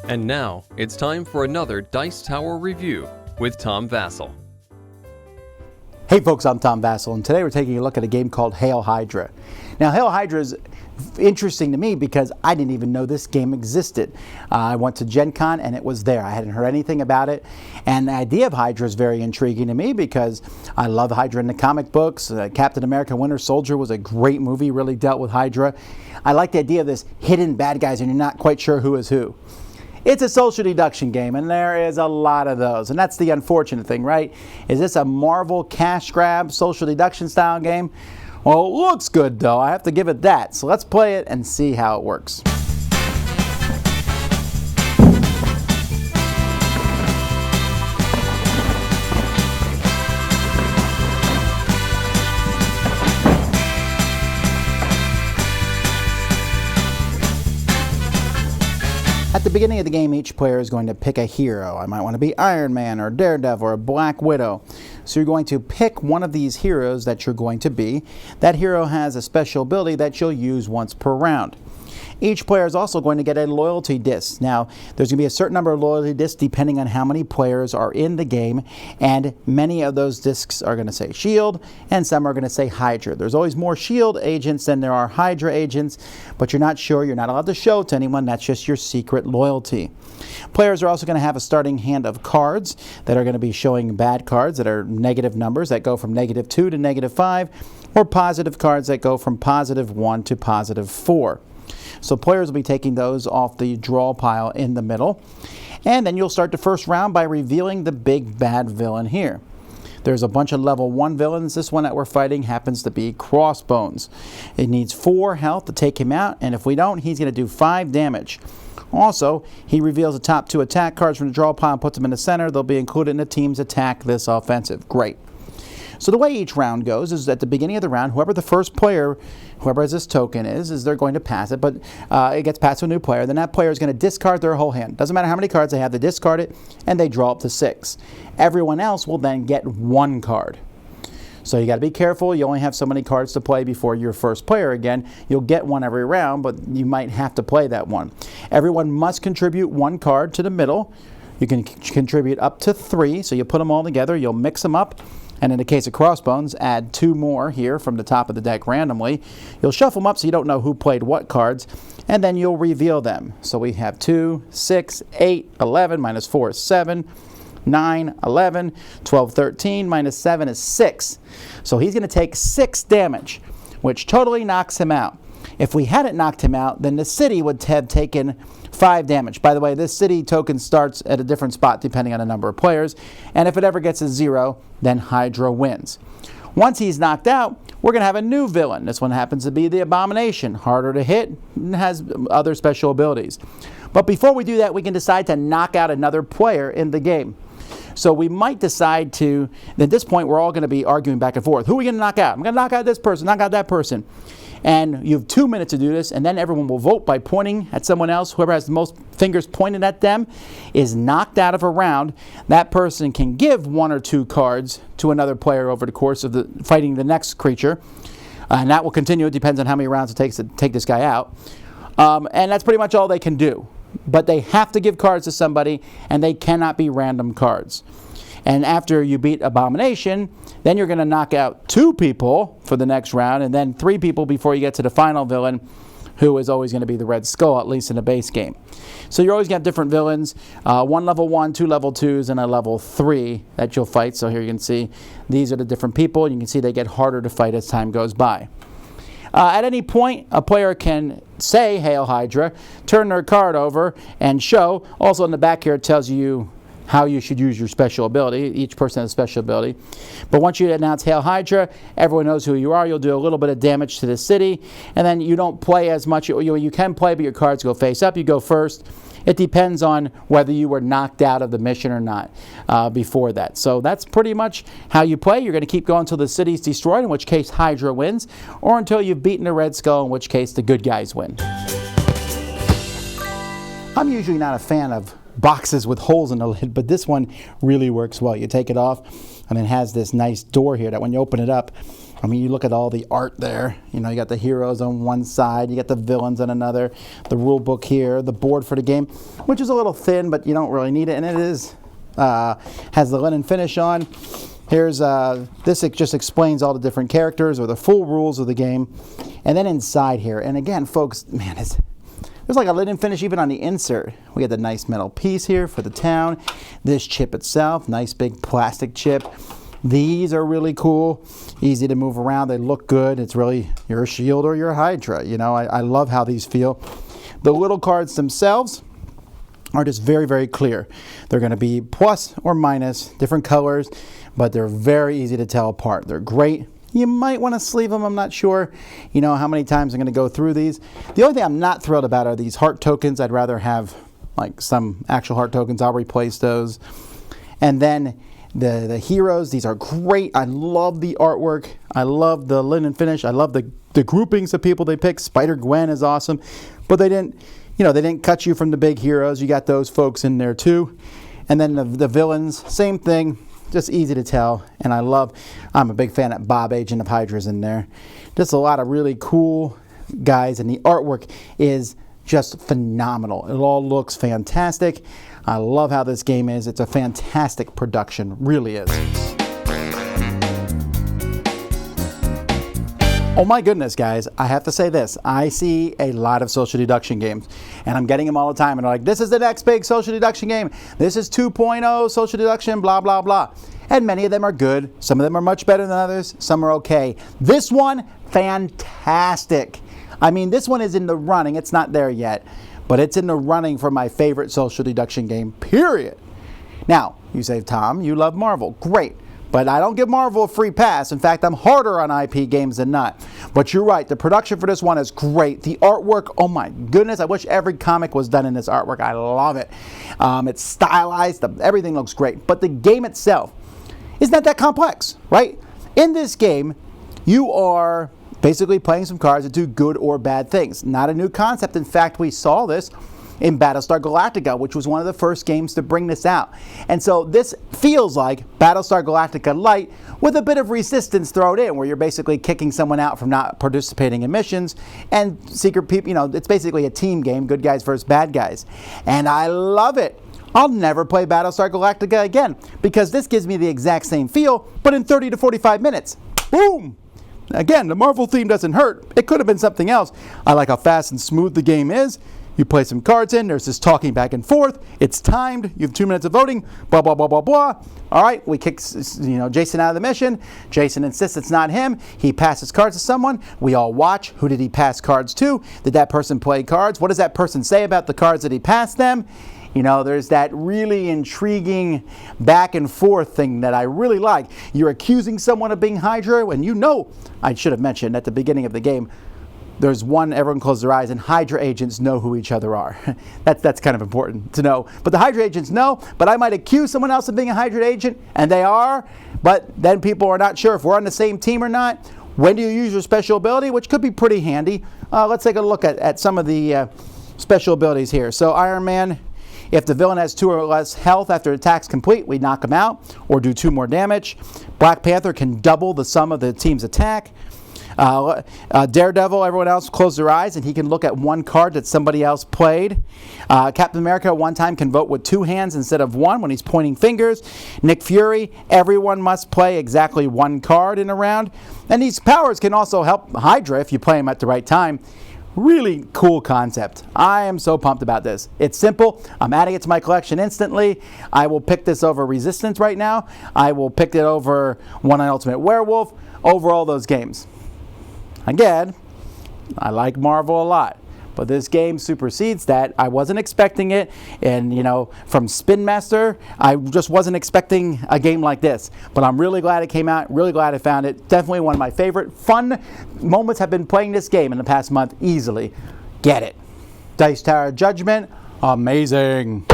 And now, it's time for another Dice Tower review with Tom Vasel. Hey folks, I'm Tom Vasel, and today we're taking a look at a game called Hail Hydra. Now, Hail Hydra is interesting to me because I didn't even know this game existed. I went to Gen Con and it was there. I hadn't heard anything about it, and the idea of Hydra is very intriguing to me because I love Hydra in the comic books. Captain America Winter Soldier was a great movie, really dealt with Hydra. I like the idea of this hidden bad guys and you're not quite sure who is who. It's a social deduction game, and there is a lot of those, and that's the unfortunate thing, right? Is this a Marvel cash grab social deduction style game? Well, it looks good though, I have to give it that. So let's play it and see how it works. At the beginning of the game, each player is going to pick a hero. I might want to be Iron Man or Daredevil or Black Widow. So you're going to pick one of these heroes that you're going to be. That hero has a special ability that you'll use once per round. Each player is also going to get a loyalty disc. Now, there's going to be a certain number of loyalty discs depending on how many players are in the game, and many of those discs are going to say SHIELD, and some are going to say Hydra. There's always more SHIELD agents than there are Hydra agents, but you're not sure, you're not allowed to show it to anyone, that's just your secret loyalty. Players are also going to have a starting hand of cards that are going to be showing bad cards that are negative numbers that go from -2 to -5, or positive cards that go from +1 to +4. So players will be taking those off the draw pile in the middle. And then you'll start the first round by revealing the big bad villain here. There's a bunch of level 1 villains. This one that we're fighting happens to be Crossbones. It needs 4 health to take him out, and if we don't, he's going to do 5 damage. Also, he reveals the top 2 attack cards from the draw pile and puts them in the center. They'll be included in the team's attack this offensive. Great. So the way each round goes is at the beginning of the round, whoever the first player, whoever has this token is they're going to pass it, but it gets passed to a new player. Then that player is going to discard their whole hand. Doesn't matter how many cards they have, they discard it, and they draw up to 6. Everyone else will then get 1 card. So you got to be careful. You only have so many cards to play before your first player again. You'll get 1 every round, but you might have to play that one. Everyone must contribute 1 card to the middle. You can contribute up to 3, so you put them all together, you'll mix them up. And in the case of Crossbones, add 2 more here from the top of the deck randomly. You'll shuffle them up so you don't know who played what cards, and then you'll reveal them. So we have 2, 6, 8, 11, -4 is 7, 9, 11, 12, 13, -7 is 6. So he's going to take 6 damage, which totally knocks him out. If we hadn't knocked him out, then the city would have taken 5 damage. By the way, this city token starts at a different spot depending on the number of players, and if it ever gets a 0, then Hydra wins. Once he's knocked out, we're going to have a new villain. This one happens to be the Abomination. Harder to hit, and has other special abilities. But before we do that, we can decide to knock out another player in the game. So we might decide to, at this point, we're all going to be arguing back and forth. Who are we going to knock out? I'm going to knock out this person, knock out that person. And you have 2 minutes to do this, and then everyone will vote by pointing at someone else. Whoever has the most fingers pointed at them is knocked out of a round. That person can give 1 or 2 cards to another player over the course of the fighting the next creature. And that will continue. It depends on how many rounds it takes to take this guy out. And that's pretty much all they can do. But they have to give cards to somebody, and they cannot be random cards. And after you beat Abomination, then you're going to knock out 2 people for the next round, and then 3 people before you get to the final villain, who is always going to be the Red Skull, at least in the base game. So you're always going to have different villains, 1 level 1, 2 level 2s, and a level 3 that you'll fight. So here you can see these are the different people, and you can see they get harder to fight as time goes by. At any point, a player can say Hail Hydra, turn their card over, and show. Also in the back here it tells you how you should use your special ability. Each person has a special ability. But once you announce Hail Hydra, everyone knows who you are. You'll do a little bit of damage to the city, and then you don't play as much. You can play, but your cards go face up. You go first. It depends on whether you were knocked out of the mission or not before that. So that's pretty much how you play. You're going to keep going until the city's destroyed, in which case Hydra wins, or until you've beaten the Red Skull, in which case the good guys win. I'm usually not a fan of boxes with holes in the lid, but this one really works well. You take it off, and it has this nice door here that when you open it up, I mean, you look at all the art there. You know, you got the heroes on one side, you got the villains on another, the rule book here, the board for the game, which is a little thin, but you don't really need it. And it is has the linen finish on. Here's this. It just explains all the different characters or the full rules of the game. And then inside here, and again, folks, man, there's like a linen finish even on the insert. We got the nice metal piece here for the town. This chip itself, nice big plastic chip. These are really cool, easy to move around. They look good. It's really your shield or your Hydra. You know, I love how these feel. The little cards themselves are just very, very clear. They're going to be plus or minus, different colors, but they're very easy to tell apart. They're great. You might want to sleeve them. I'm not sure, you know, how many times I'm going to go through these. The only thing I'm not thrilled about are these heart tokens. I'd rather have like some actual heart tokens. I'll replace those. And then the heroes, these are great. I love the artwork. I love the linen finish. I love the groupings of people they pick. Spider-Gwen is awesome. But they didn't, you know, they didn't cut you from the big heroes. You got those folks in there too. And then the villains, same thing. Just easy to tell, and I'm a big fan of Bob, Agent of Hydra's in there. Just a lot of really cool guys, and the artwork is just phenomenal. It all looks fantastic. I love how this game is. It's a fantastic production, really is. Oh my goodness, guys, I have to say this. I see a lot of social deduction games, and I'm getting them all the time, and they're like, this is the next big social deduction game. This is 2.0 social deduction, blah, blah, blah. And many of them are good. Some of them are much better than others. Some are okay. This one, fantastic. I mean, this one is in the running. It's not there yet, but it's in the running for my favorite social deduction game, period. Now, you say, Tom, you love Marvel. Great. But I don't give Marvel a free pass. In fact, I'm harder on IP games than not. But you're right. The production for this one is great. The artwork, oh my goodness. I wish every comic was done in this artwork. I love it. It's stylized. Everything looks great. But the game itself is not that complex, right? In this game, you are basically playing some cards that do good or bad things. Not a new concept. In fact, we saw this in Battlestar Galactica, which was one of the first games to bring this out. And so this feels like Battlestar Galactica Light with a bit of resistance thrown in, where you're basically kicking someone out from not participating in missions, and secret people, you know, it's basically a team game, good guys versus bad guys. And I love it. I'll never play Battlestar Galactica again, because this gives me the exact same feel, but in 30 to 45 minutes. Boom! Again, the Marvel theme doesn't hurt. It could have been something else. I like how fast and smooth the game is. You play some cards in, there's this talking back and forth, it's timed, you have 2 minutes of voting, blah, blah, blah, blah, blah. All right, we kick, you know, Jason out of the mission. Jason insists it's not him. He passes cards to someone. We all watch. Who did he pass cards to? Did that person play cards? What does that person say about the cards that he passed them? You know, there's that really intriguing back and forth thing that I really like. You're accusing someone of being Hydra, and you know, I should have mentioned at the beginning of the game, there's one, everyone closes their eyes, and Hydra agents know who each other are. That's kind of important to know. But the Hydra agents know, but I might accuse someone else of being a Hydra agent, and they are, but then people are not sure if we're on the same team or not. When do you use your special ability, which could be pretty handy? Let's take a look at some of the special abilities here. So Iron Man, if the villain has 2 or less health after attack's complete, we knock him out or do 2 more damage. Black Panther can double the sum of the team's attack. Daredevil, everyone else close their eyes and he can look at one card that somebody else played. Captain America one time can vote with 2 hands instead of 1 when he's pointing fingers. Nick Fury, everyone must play exactly 1 card in a round. And these powers can also help Hydra if you play them at the right time. Really cool concept. I am so pumped about this. It's simple. I'm adding it to my collection instantly. I will pick this over Resistance right now. I will pick it over One Night Ultimate Werewolf, over all those games. Again, I like Marvel a lot, but this game supersedes that. I wasn't expecting it, and you know, from Spin Master, I just wasn't expecting a game like this. But I'm really glad it came out, really glad I found it. Definitely one of my favorite fun moments have been playing this game in the past month, easily. Get it. Dice Tower Judgment, amazing.